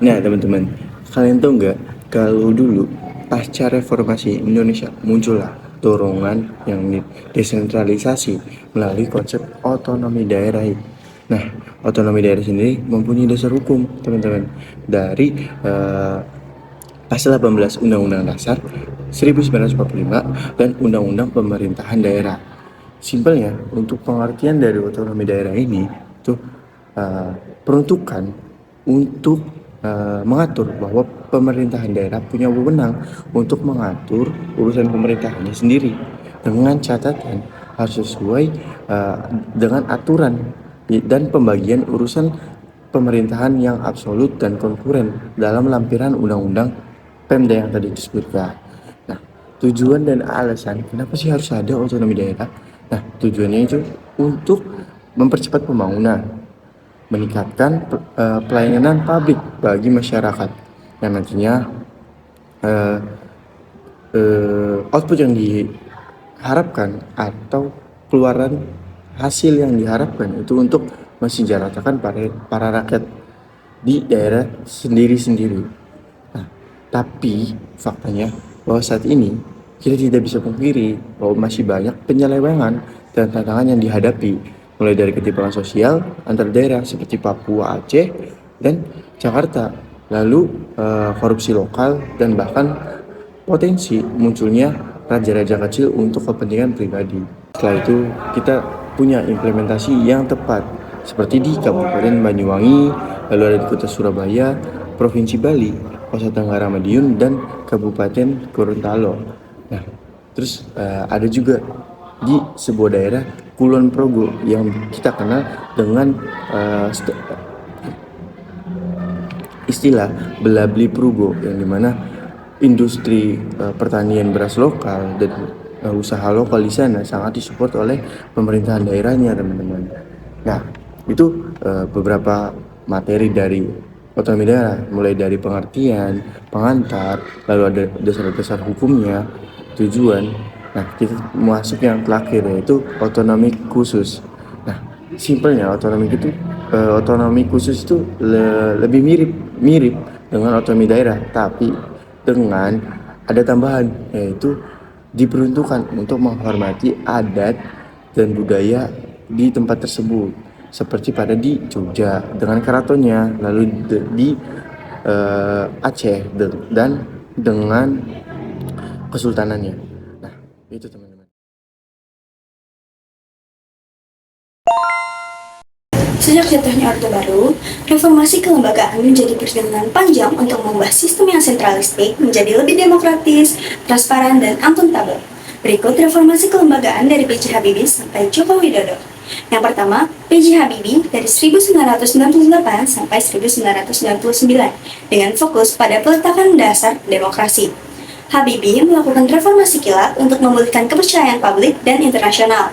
Nah, teman-teman, kalian tahu nggak kalau dulu pasca reformasi Indonesia muncullah dorongan yang desentralisasi melalui konsep otonomi daerah. Nah, otonomi daerah sendiri mempunyai dasar hukum, teman-teman, dari Pasal 18 Undang-Undang Dasar 1945 dan Undang-Undang Pemerintahan Daerah. Simpelnya, untuk pengertian dari otonomi daerah ini itu peruntukan untuk mengatur bahwa pemerintahan daerah punya wewenang untuk mengatur urusan pemerintahannya sendiri dengan catatan harus sesuai dengan aturan dan pembagian urusan pemerintahan yang absolut dan konkuren dalam lampiran undang-undang Pemda yang tadi disebutkan. Nah, tujuan dan alasan kenapa sih harus ada otonomi daerah? Nah, tujuannya itu untuk mempercepat pembangunan, meningkatkan pelayanan publik bagi masyarakat yang nantinya output yang diharapkan atau keluaran hasil yang diharapkan itu untuk mensejahterakan para rakyat di daerah sendiri-sendiri. Nah, tapi faktanya bahwa saat ini kita tidak bisa pungkiri bahwa masih banyak penyelewengan dan tantangan yang dihadapi, mulai dari ketimpangan sosial antar daerah seperti Papua, Aceh, dan Jakarta, lalu korupsi lokal, dan bahkan potensi munculnya raja-raja kecil untuk kepentingan pribadi. Setelah itu kita punya implementasi yang tepat seperti di Kabupaten Banyuwangi, lalu ada di Kota Surabaya, Provinsi Bali, Nusa Tenggara Madiun, dan Kabupaten Gorontalo. Nah, terus ada juga di sebuah daerah Kulon Progo yang kita kenal dengan istilah Belabli Prugo, yang dimana industri pertanian beras lokal dan usaha lokal di sana sangat disupport oleh pemerintahan daerahnya, teman-teman. Nah, itu beberapa materi dari otonomi daerah, mulai dari pengertian, pengantar, lalu ada dasar-dasar hukumnya, tujuan. Nah, kita masuk yang terakhir, yaitu otonomi khusus. Nah, simpelnya otonomi khusus itu lebih mirip dengan otonomi daerah, tapi dengan ada tambahan, yaitu diperuntukkan untuk menghormati adat dan budaya di tempat tersebut, seperti pada di Jogja dengan keratonnya, lalu di Aceh dan dengan kesultanannya. Nah, itu teman-teman. Sejak jatuhnya Orde Baru, reformasi kelembagaan menjadi perjalanan panjang untuk mengubah sistem yang sentralistik menjadi lebih demokratis, transparan, dan akuntabel. Berikut reformasi kelembagaan dari B.J. Habibie sampai Joko Widodo. Yang pertama, B.J. Habibie dari 1998 sampai 1999 dengan fokus pada peletakan dasar demokrasi. Habibie melakukan reformasi kilat untuk memulihkan kepercayaan publik dan internasional.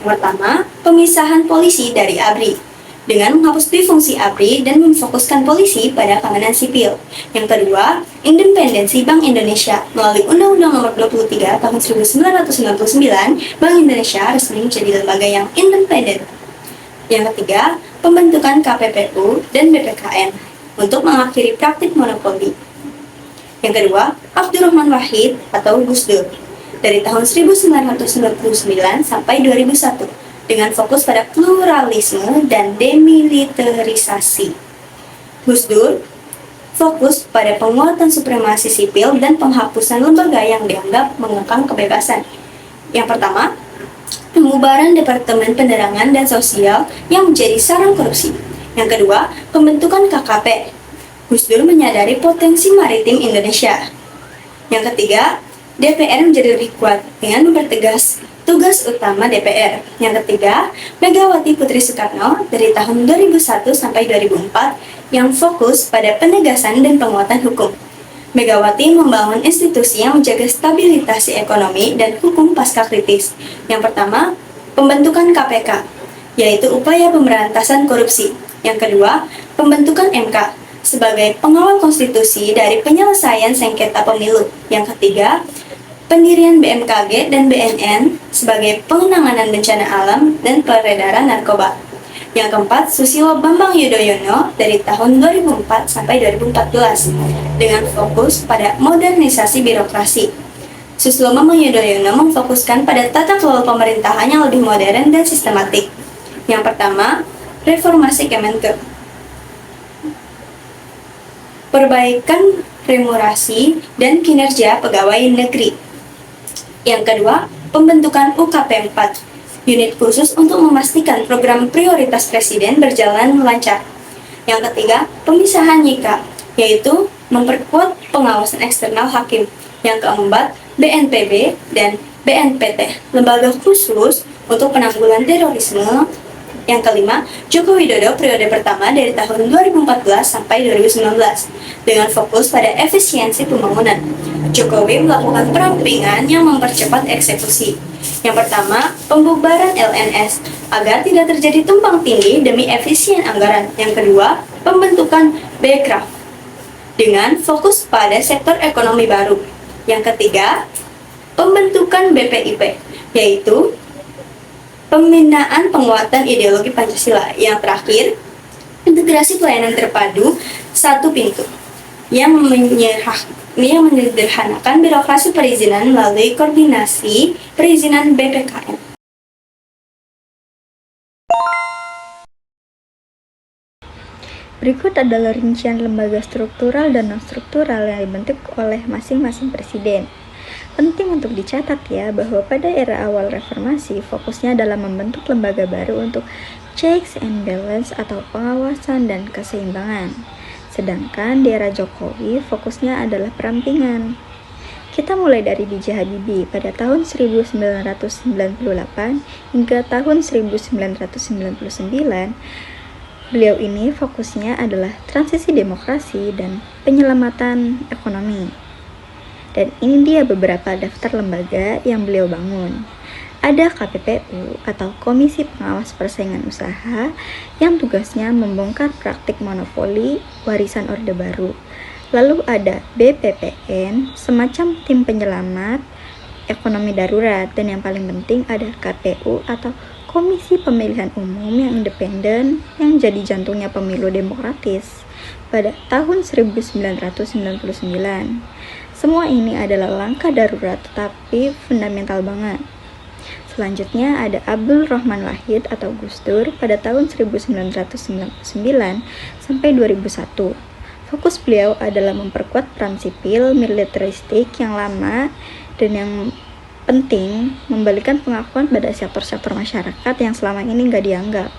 Yang pertama, pemisahan polisi dari ABRI dengan menghapus difungsi ABRI dan memfokuskan polisi pada keamanan sipil. Yang kedua, independensi Bank Indonesia melalui Undang-Undang Nomor 23 Tahun 1999, Bank Indonesia resmi menjadi lembaga yang independen. Yang ketiga, pembentukan KPPU dan BPKN untuk mengakhiri praktik monopoli. Yang kedua, Abdurrahman Wahid atau Gus Dur dari tahun 1999 sampai 2001 dengan fokus pada pluralisme dan demilitarisasi. Gus Dur fokus pada penguatan supremasi sipil dan penghapusan lembaga yang dianggap mengekang kebebasan. Yang pertama, pembubaran Departemen Penerangan dan Sosial yang menjadi sarang korupsi. Yang kedua, pembentukan KKP. Gus Dur menyadari potensi maritim Indonesia. Yang ketiga, DPR menjadi lebih kuat dengan mempertegas tugas utama DPR. Yang ketiga, Megawati Putri Soekarno dari tahun 2001 sampai 2004 yang fokus pada penegasan dan penguatan hukum. Megawati membangun institusi yang menjaga stabilitas ekonomi dan hukum pasca kritis. Yang pertama, pembentukan KPK, yaitu upaya pemberantasan korupsi. Yang kedua, pembentukan MK sebagai pengawal konstitusi dari penyelesaian sengketa pemilu. Yang ketiga, pendirian BMKG dan BNN sebagai penanganan bencana alam dan peredaran narkoba. Yang keempat, Susilo Bambang Yudhoyono dari tahun 2004 sampai 2014 dengan fokus pada modernisasi birokrasi. Susilo Bambang Yudhoyono memfokuskan pada tata kelola pemerintahan yang lebih modern dan sistematik. Yang pertama, reformasi Kemenkeu. Perbaikan remunerasi dan kinerja pegawai negeri. Yang kedua, pembentukan UKP 4, unit khusus untuk memastikan program prioritas Presiden berjalan lancar. Yang ketiga, pemisahan YIKA, yaitu memperkuat pengawasan eksternal hakim. Yang keempat, BNPB dan BNPT, lembaga khusus untuk penanggulangan terorisme. Yang kelima, Joko Widodo periode pertama dari tahun 2014 sampai 2019 dengan fokus pada efisiensi pembangunan. Jokowi melakukan perampingan yang mempercepat eksekusi. Yang pertama, pembubaran LNS agar tidak terjadi tumpang tindih demi efisien anggaran. Yang kedua, pembentukan Bekraf dengan fokus pada sektor ekonomi baru. Yang ketiga, pembentukan BPIP, yaitu pembinaan penguatan ideologi Pancasila. Yang terakhir, integrasi pelayanan terpadu satu pintu yang menyederhanakan birokrasi perizinan melalui koordinasi perizinan BPKN. Berikut adalah rincian lembaga struktural dan non-struktural yang dibentuk oleh masing-masing presiden. Penting untuk dicatat ya bahwa pada era awal reformasi fokusnya adalah membentuk lembaga baru untuk checks and balance atau pengawasan dan keseimbangan. Sedangkan di era Jokowi fokusnya adalah perampingan. Kita mulai dari B.J. Habibie pada tahun 1998 hingga tahun 1999. Beliau ini fokusnya adalah transisi demokrasi dan penyelamatan ekonomi. Dan ini dia beberapa daftar lembaga yang beliau bangun. Ada KPPU atau Komisi Pengawas Persaingan Usaha yang tugasnya membongkar praktik monopoli warisan Orde Baru. Lalu ada BPPN, semacam tim penyelamat ekonomi darurat. Dan yang paling penting ada KPU atau Komisi Pemilihan Umum yang independen yang jadi jantungnya pemilu demokratis pada tahun 1999. Semua ini adalah langkah darurat tetapi fundamental banget. Selanjutnya ada Abdul Rahman Wahid atau Gus Dur pada tahun 1999 sampai 2001. Fokus beliau adalah memperkuat peran sipil militeristik yang lama dan yang penting membalikan pengakuan pada sektor-sektor masyarakat yang selama ini nggak dianggap.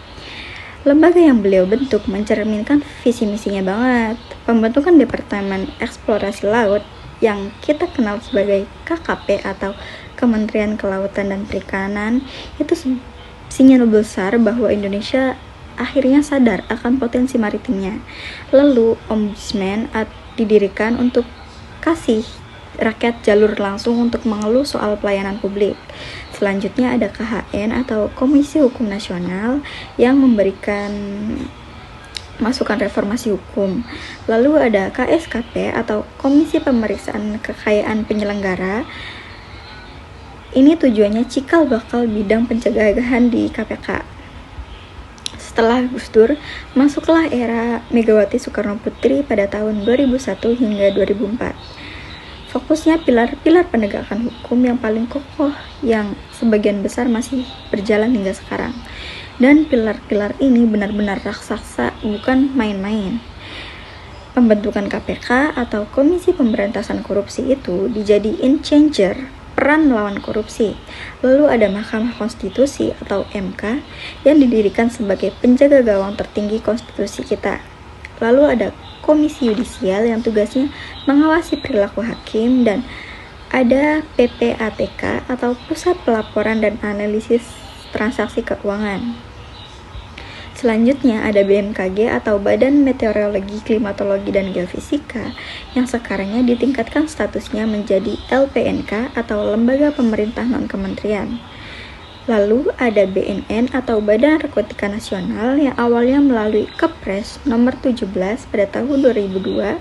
Lembaga yang beliau bentuk mencerminkan visi misinya banget. Pembentukan Departemen Eksplorasi Laut yang kita kenal sebagai KKP atau Kementerian Kelautan dan Perikanan itu sinyal besar bahwa Indonesia akhirnya sadar akan potensi maritimnya. Lalu Ombudsman didirikan untuk kasih rakyat jalur langsung untuk mengeluh soal pelayanan publik. Selanjutnya ada KHN atau Komisi Hukum Nasional yang memberikan masukan reformasi hukum. Lalu ada KSKP atau Komisi Pemeriksaan Kekayaan Penyelenggara. Ini tujuannya cikal bakal bidang pencegahan di KPK. Setelah Gus Dur, masuklah era Megawati Soekarno Putri pada tahun 2001 hingga 2004. Fokusnya pilar-pilar penegakan hukum yang paling kokoh yang sebagian besar masih berjalan hingga sekarang. Dan pilar-pilar ini benar-benar raksasa, bukan main-main. Pembentukan KPK atau Komisi Pemberantasan Korupsi itu dijadiin changer, peran melawan korupsi. Lalu ada Mahkamah Konstitusi atau MK yang didirikan sebagai penjaga gawang tertinggi konstitusi kita. Lalu ada Komisi Yudisial yang tugasnya mengawasi perilaku hakim, dan ada PPATK atau Pusat Pelaporan dan Analisis Transaksi Keuangan. Selanjutnya ada BMKG atau Badan Meteorologi, Klimatologi, dan Geofisika yang sekarangnya ditingkatkan statusnya menjadi LPNK atau Lembaga Pemerintah Non-Kementerian. Lalu ada BNN atau Badan Narkotika Nasional yang awalnya melalui Kepres nomor 17 pada tahun 2002.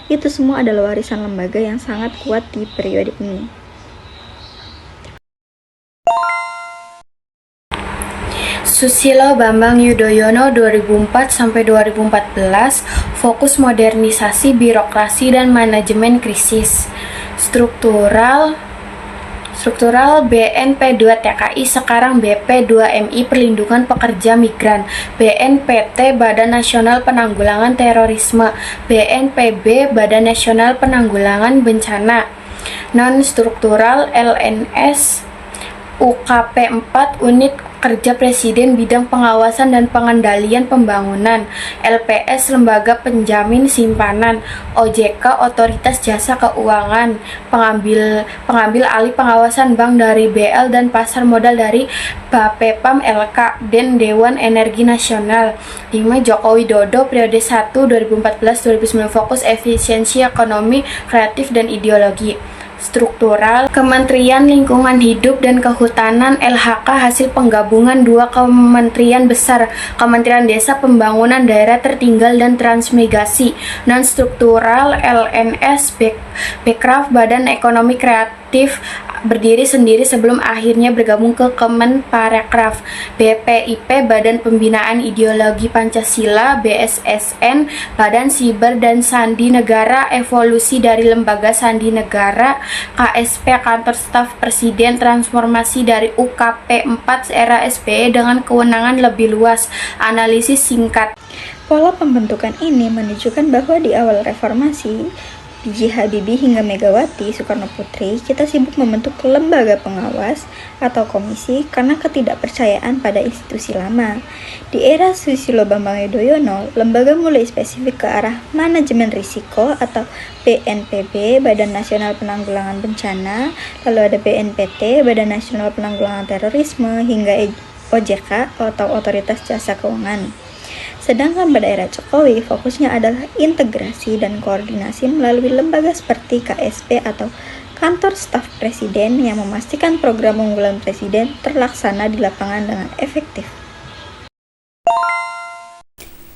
Itu semua adalah warisan lembaga yang sangat kuat di periode ini. Susilo Bambang Yudhoyono 2004-2014, fokus modernisasi birokrasi dan manajemen krisis. Struktural BNP2 TKI sekarang BP2MI Perlindungan Pekerja Migran, BNPT Badan Nasional Penanggulangan Terorisme, BNPB Badan Nasional Penanggulangan Bencana. Non-struktural LNS UKP 4 Unit Kerja Presiden Bidang Pengawasan dan Pengendalian Pembangunan, LPS Lembaga Penjamin Simpanan, OJK Otoritas Jasa Keuangan, pengambil alih pengawasan bank dari BL dan pasar modal dari Bapepam LK, dan Dewan Energi Nasional. 5. Joko Widodo periode 1 2014-2009, fokus efisiensi ekonomi, kreatif dan ideologi. Struktural Kementerian Lingkungan Hidup dan Kehutanan LHK hasil penggabungan dua kementerian besar, Kementerian Desa Pembangunan Daerah Tertinggal dan Transmigrasi. Non-struktural LNS Bekraf Badan Ekonomi Kreatif berdiri sendiri sebelum akhirnya bergabung ke Kemenparekraf. BPIP Badan Pembinaan Ideologi Pancasila, BSSN Badan Siber dan Sandi Negara, evolusi dari Lembaga Sandi Negara. KSP Kantor Staf Presiden, transformasi dari UKP 4 era SBY dengan kewenangan lebih luas. Analisis singkat. Pola pembentukan ini menunjukkan bahwa di awal reformasi, B.J. Habibie hingga Megawati Soekarno Putri, kita sibuk membentuk lembaga pengawas atau komisi karena ketidakpercayaan pada institusi lama. Di era Susilo Bambang Yudhoyono, lembaga mulai spesifik ke arah manajemen risiko atau BNPB, Badan Nasional Penanggulangan Bencana, lalu ada BNPT, Badan Nasional Penanggulangan Terorisme, hingga OJK atau Otoritas Jasa Keuangan. Sedangkan pada era Jokowi, fokusnya adalah integrasi dan koordinasi melalui lembaga seperti KSP atau Kantor Staf Presiden yang memastikan program unggulan Presiden terlaksana di lapangan dengan efektif.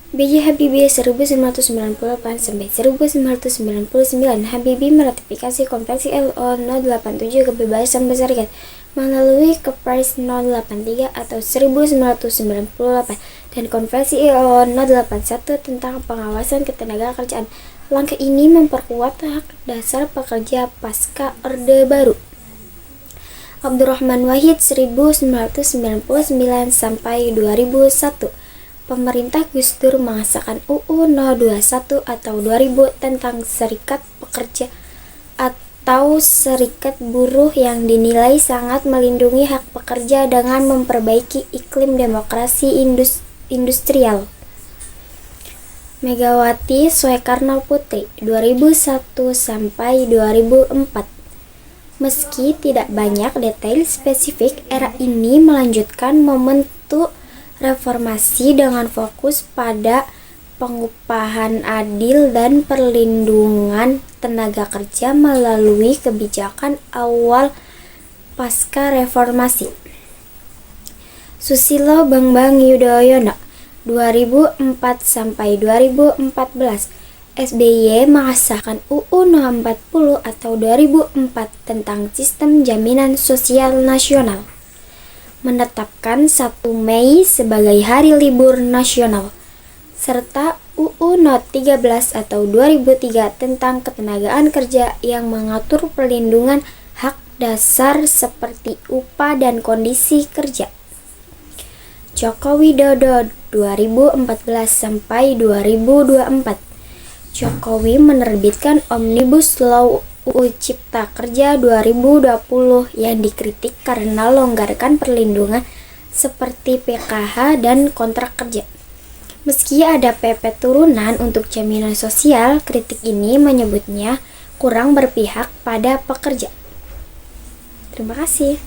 B.J. Habibie 1998-1999. Habibie meratifikasi Konvensi LO 087 Kebebasan Berserikat melalui Kepres 083 atau 1998 dan Konvensi ILO 081 tentang pengawasan ketenagakerjaan. Langkah ini memperkuat hak dasar pekerja pasca Orde Baru. Abdurrahman Wahid 1999 sampai 2001. Pemerintah Gus Dur mengesahkan UU 021 atau 2000 tentang serikat pekerja atau serikat buruh yang dinilai sangat melindungi hak pekerja dengan memperbaiki iklim demokrasi industrial. Megawati Soekarno Putri 2001 sampai 2004. Meski tidak banyak detail spesifik, era ini melanjutkan momentum reformasi dengan fokus pada pengupahan adil dan perlindungan tenaga kerja melalui kebijakan awal pasca reformasi. Susilo Bambang Yudhoyono 2004 sampai 2014. SBY mengesahkan UU 040 atau 2004 tentang Sistem Jaminan Sosial Nasional, menetapkan 1 Mei sebagai hari libur nasional, serta UU No 13 atau 2003 tentang ketenagaan kerja yang mengatur perlindungan hak dasar seperti upah dan kondisi kerja. Joko Widodo 2014 sampai 2024. Jokowi menerbitkan Omnibus Law UU Cipta Kerja 2020 yang dikritik karena longgarkan perlindungan seperti PKH dan kontrak kerja. Meski ada PP turunan untuk jaminan sosial, kritik ini menyebutnya kurang berpihak pada pekerja. Terima kasih.